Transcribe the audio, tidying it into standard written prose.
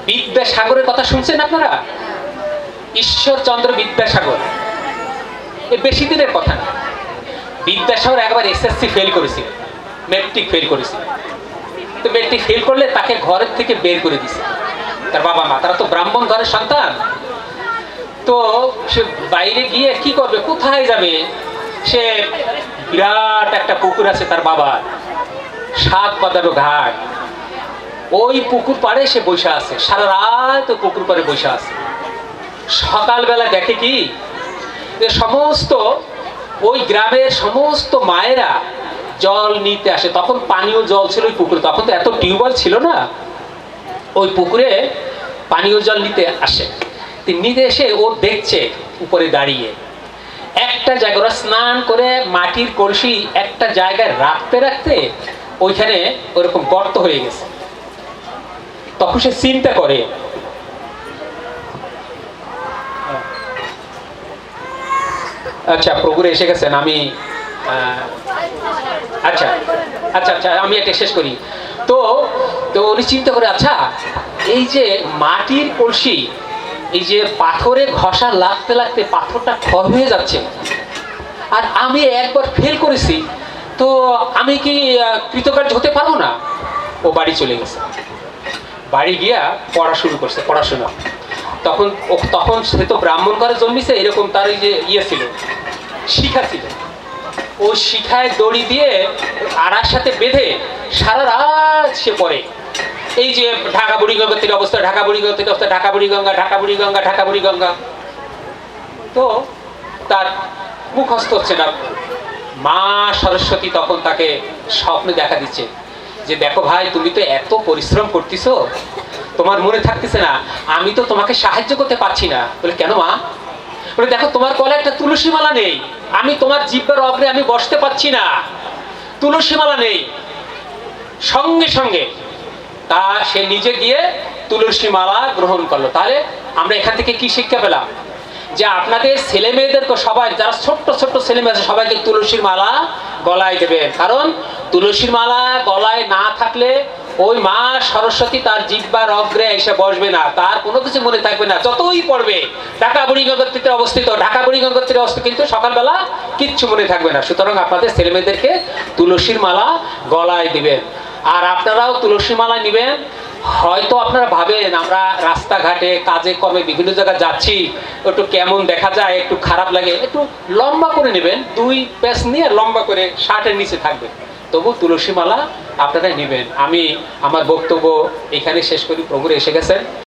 বিদ্যাসাগরের কথা শুনছেন আপনারা? ঈশ্বরচন্দ্র বিদ্যাসাগর, এ বেশি দিনের কথা না। বিদ্যাসাগর একবার এসএসসি ফেল করেছিল, মেট্রিক ফেল করেছিল। তো মেট্রিক ফেল করলে তাকে ঘরের থেকে বের করে দিছে তার বাবা মা। তারা তো ব্রাহ্মণ ঘরের সন্তান। তো সে বাইরে গিয়ে কি করবে, কোথায় যাবে? সে বিরাট একটা পুকুর আছে তার বাবার, 7 বাঁধানো ঘাট, ওই পুকুর পাড়ে সে বসে আছে, সারা রাত পুকুর পাড়ে বসে আছে। সকালবেলা দেখে কি, যে সমস্ত ওই গ্রামের সমস্ত মায়েরা জল নিতে আসে। তখন পানীয় জল ছিল ওই পুকুরে, তখন তো এত টিউবওয়েল ছিল না। ওই পুকুরে পানীয় জল নিতে আসে। নিতে এসে ও দেখছে উপরে দাঁড়িয়ে একটা জায়গায় ওরা স্নান করে মাটির কলসি একটা জায়গায় রাখতে রাখতে ওইখানে ওরকম গর্ত হয়ে গেছে। তখন সে চিন্তা করে, আচ্ছা প্রভুরে এসে গেছেন, আমি আচ্ছা আচ্ছা আচ্ছা আমি এটা শেষ করি। তো তো উনি চিন্তা করে, আচ্ছা এই যে মাটির কলসি, এই যে পাথরে ঘষা লাগতে লাগতে পাথরটা ক্ষয় হয়ে যাচ্ছে, আর আমি একবার ফেল করেছি, তো আমি কি কৃতকার্য হতে পারবো না? ও বাড়ি চলে গেছে। বাড়ি গিয়া পড়া শুরু করছে, পড়াশোনা। তখন সে তো ব্রাহ্মণ ঘরে জন্মিছে, এরকম তার এই যে ইয়ে ছিল, শিখা ছিল। ও শিখায় দড়ি দিয়ে আড়ার সাথে বেঁধে সারা রাত সে পড়ে। এই যে ঢাকা বুড়ি গঙ্গার অবস্থা, ঢাকা বুড়ি গঙ্গার অবস্থা, ঢাকা বুড়ি গঙ্গা, ঢাকা বুড়ি গঙ্গা, ঢাকা বুড়ি গঙ্গা। তো তার মুখস্থ হচ্ছে না। মা সরস্বতী তখন তাকে স্বপ্নে দেখা দিচ্ছে যে, দেখো ভাই, তুমি তো এত পরিশ্রম করতেছো, তোমার মনে থাকতেছে না, আমি তো তোমাকে সাহায্য করতে পারছি না। বলে, কেন মা? বলে, দেখো তোমার গলায় একটা তুলসী মালা নেই, আমি তোমার জিহ্বার অগ্রে আমি বসতে পারছি না, তুলসী মালা নেই। সঙ্গে সঙ্গে তা সে নিজে গিয়ে তুলসী মালা গ্রহণ করলো। তাহলে আমরা এখান থেকে কি শিক্ষা পেলাম? যে আপনাদের ছেলে মেয়েদেরকে সবাই, যারা ছোট্ট ছোট্ট ছেলে মেয়ে আছে, সবাইকে তুলসীর মালা গলায় দেবেন। কারণ তুলসীর মালা গলায় না থাকলে ওই মা সরস্বতী তার জিহ্বার অগ্রে এসে বসবে না, তার কোনো কিছু মনে থাকবে না, যতই পড়বে। ঢাকা বুড়ি গঙ্গোত্রীতে অবস্থিত, ঢাকা বুড়ি গঙ্গোত্রীতে অবস্থিত, কিন্তু সকালবেলা কিচ্ছু মনে থাকবে না। সুতরাং আপনাদের ছেলে মেয়েদেরকে তুলসীর মালা গলায় দিবেন। আর আপনারাও তুলসী মালা নিবেন। হয়তো আপনারা ভাবেন আমরা রাস্তাঘাটে কাজে কর্মে বিভিন্ন জায়গায় যাচ্ছি, একটু কেমন দেখা যায়, একটু খারাপ লাগে, একটু লম্বা করে নেবেন, 2 প্যাচ নিয়ে লম্বা করে শার্টের নিচে থাকবে, তবু তুলসী মালা আপনারা নেবেন। আমি আমার বক্তব্য এখানে শেষ করি। প্রভুরে এসে গেছেন।